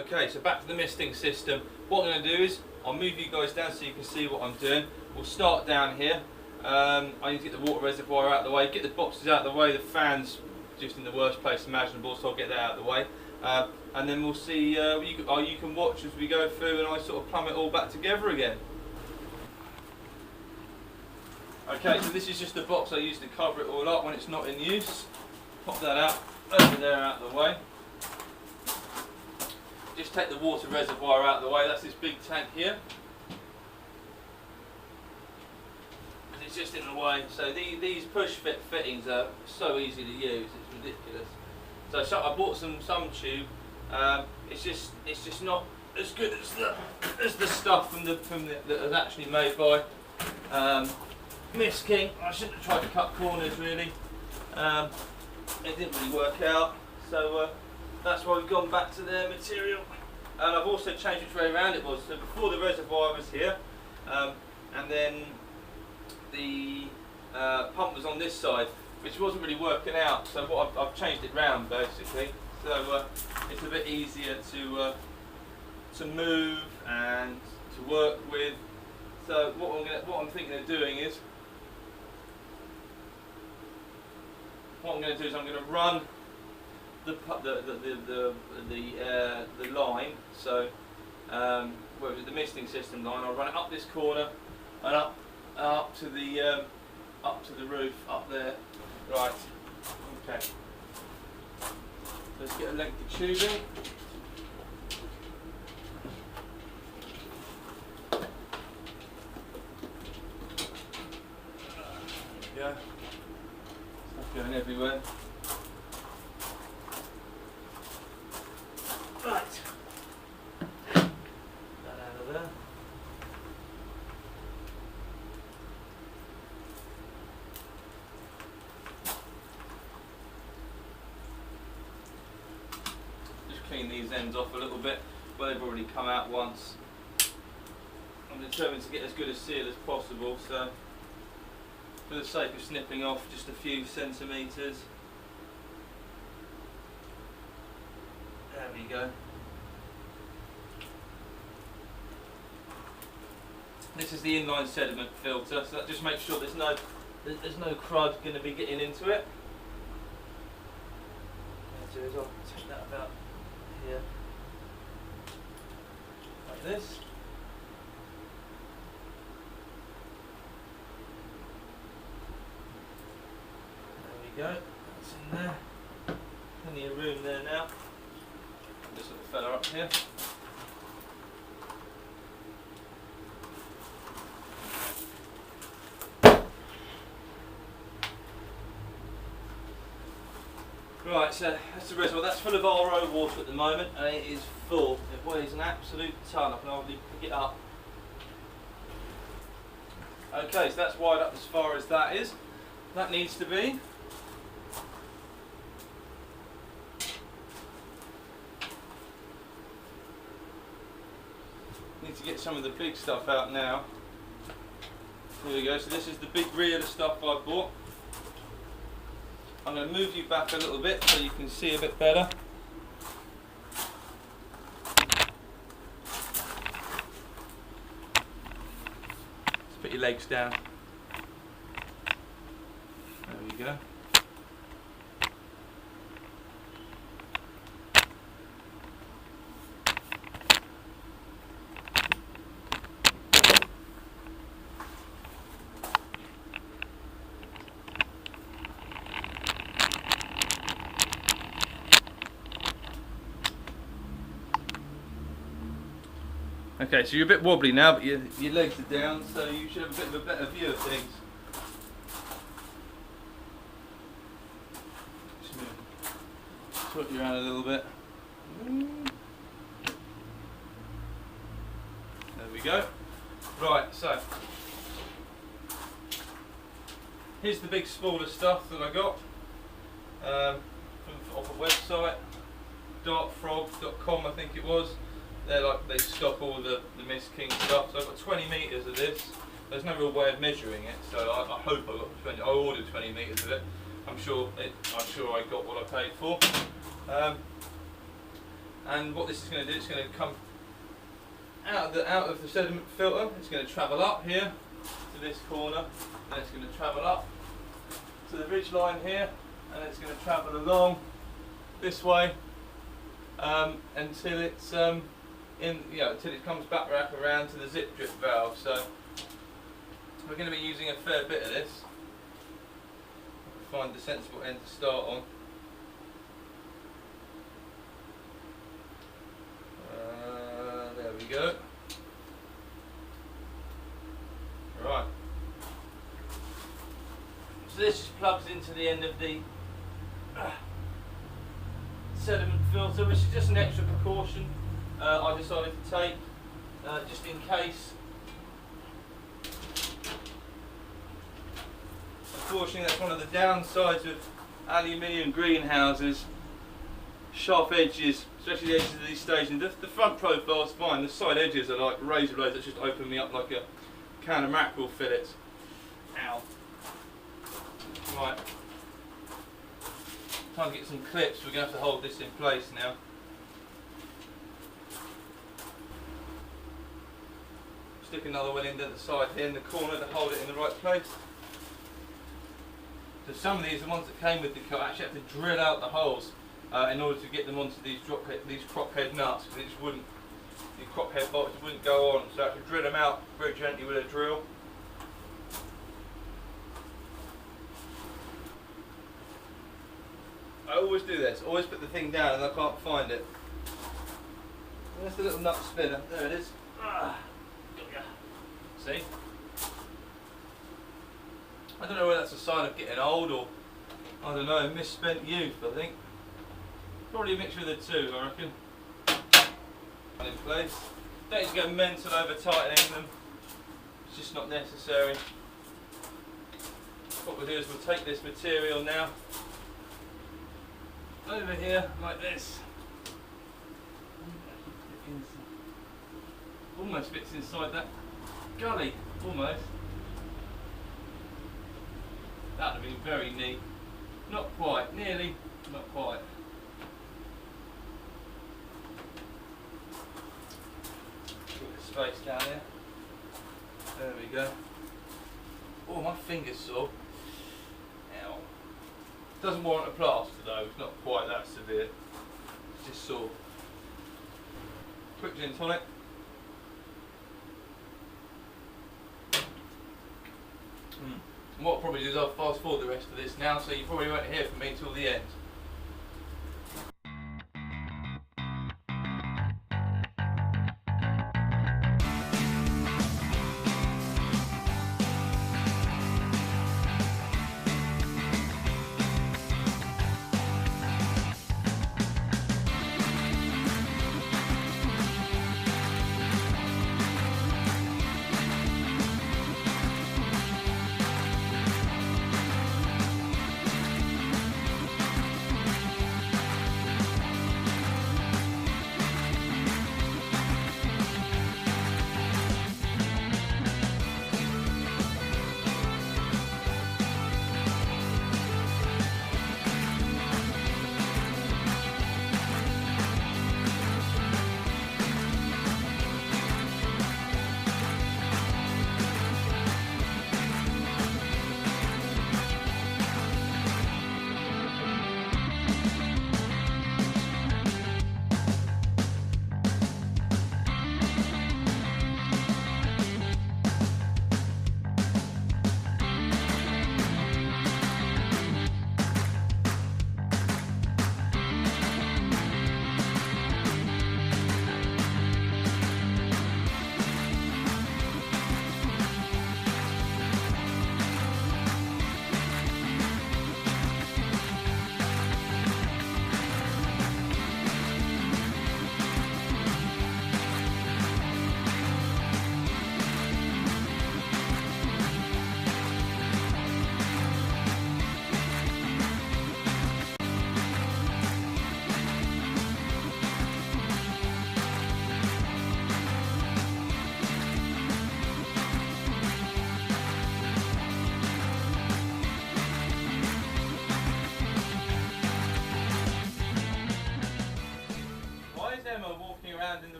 Okay, so back to the misting system. What I'm going to do is I'll move you guys down so you can see what I'm doing. We'll start down here. I need to get the water reservoir out of the way, get the boxes out of the way, the fan's just in the worst place imaginable, so I'll get that out of the way. And then we'll see, you can watch as we go through and I sort of plumb it all back together again. Okay, so this is just the box I use to cover it all up when it's not in use. Pop that out, over there out of the way. Just take the water reservoir out of the way, that's this big tank here. It's just in the way, so these push fit fittings are so easy to use, it's ridiculous. So I bought some tube, it's just not as good as the stuff that was actually made by Miss King. I shouldn't have tried to cut corners really. It didn't really work out, so that's why we've gone back to their material. And I've also changed which way around it was. So before the reservoir was here, and then the pump was on this side, which wasn't really working out. So what I've changed it round basically. So it's a bit easier to move and to work with. So what I'm thinking of doing is, I'm going to run the line. So the misting system line, I'll run it up this corner and up to the roof up there. Right. Okay. Let's get a length of tubing. Yeah. Stuff going everywhere. Right. That out of there. Just clean these ends off a little bit, but they've already come out once. I'm determined to get as good a seal as possible, so for the sake of snipping off just a few centimetres. There we go. This is the inline sediment filter, so that just makes sure there's no crud going to be getting into it. What I'll do is I'll take that about here, like this. There we go, that's in there. Plenty of room there now. This little fella up here. Right, so that's the reservoir. That's full of RO water at the moment, and it is full. It weighs an absolute ton. I can hardly pick it up. Okay, so that's wired up as far as that is. That needs to be. Need to get some of the big stuff out now. Here we go. So this is the big reel of stuff I bought. I'm going to move you back a little bit so you can see a bit better. Just put your legs down. There we go. Okay, so you're a bit wobbly now, but your legs are down, so you should have a bit of a better view of things. Just tilt you around a little bit. There we go. Right, so here's the big smaller stuff that I got off a website, dartfrog.com I think it was. They stock all the Miss King stuff, so I've got 20 metres of this. There's no real way of measuring it, so I hope I got 20. I ordered 20 metres of it. I'm sure I got what I paid for. And what this is going to do, it's going to come out of the sediment filter. It's going to travel up here to this corner, and it's going to travel up to the ridge line here, and it's going to travel along this way until it's until it comes back around to the zip drip valve. So we're going to be using a fair bit of this. Find the sensible end to start on. There we go. Right. So this just plugs into the end of the sediment filter, which is just an extra precaution I decided to take just in case. Unfortunately, that's one of the downsides of aluminium greenhouses. Sharp edges, especially the edges of these stations. The front profile is fine, the side edges are like razor blades that just open me up like a can of mackerel fillets. Ow. Right. Trying to get some clips, we're going to have to hold this in place now. Stick another one into the side here in the corner to hold it in the right place. So some of these, the ones that came with the cut, actually had to drill out the holes in order to get them onto these crop head nuts, because it just wouldn't, the crop head bolts wouldn't go on. So I had to drill them out very gently with a drill. I always do this, always put the thing down and I can't find it. There's the little nut spinner, there it is. See? I don't know whether that's a sign of getting old or, I don't know, misspent youth, I think. Probably a mixture of the two, I reckon. In place. Don't need to go mental over tightening them. It's just not necessary. What we'll do is we'll take this material now over here like this. Almost fits inside that gully, almost. That would have been very neat. Not quite, nearly, not quite. Put the space down there. There we go. Oh, my finger's sore. Ow. Doesn't warrant a plaster though, it's not quite that severe. It's just sore. Quick gin tonic. And what I'll probably do is I'll fast forward the rest of this now, so you probably won't hear from me till the end.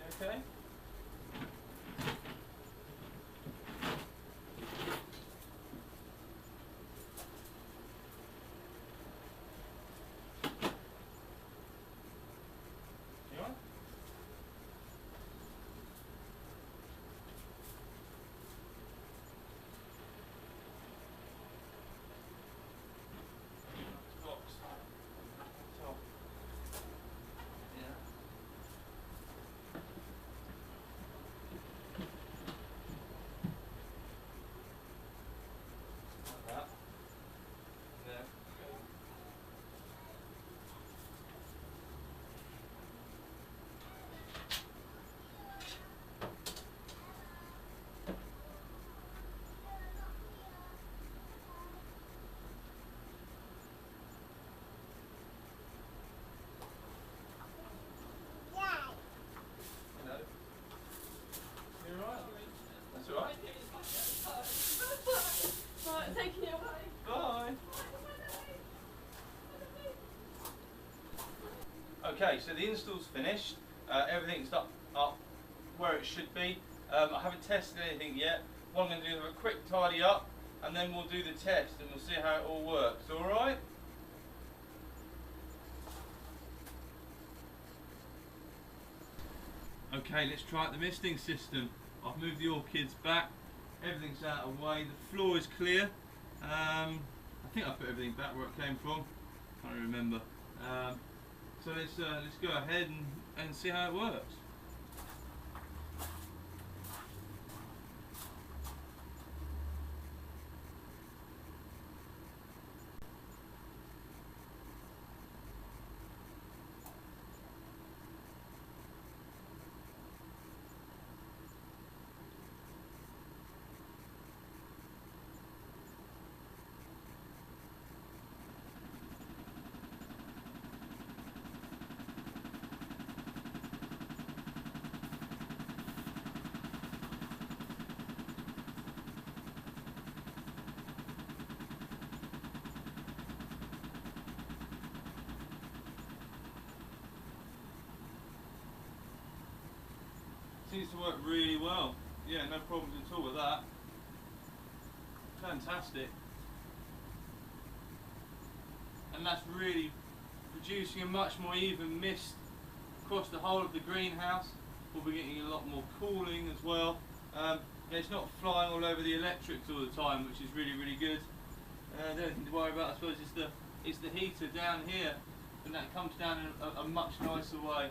Okay. You all right? Box. Top. Yeah. Like that. There. Hello. You alright? That's alright. Right, taking it away. Bye. Okay, so the install's finished. Everything's up where it should be. I haven't tested anything yet. What I'm going to do is a quick tidy up, and then we'll do the test, and we'll see how it all works. All right? Okay, let's try out the misting system. I've moved the orchids back. Everything's out of the way. The floor is clear. I think I put everything back where it came from. Can't really remember. So let's go ahead and see how it works. Seems to work really well. Yeah, no problems at all with that. Fantastic. And that's really producing a much more even mist across the whole of the greenhouse. We'll be getting a lot more cooling as well. It's not flying all over the electrics all the time, which is really, really good. The only thing to worry about, I suppose, is the heater down here, and that comes down in a much nicer way.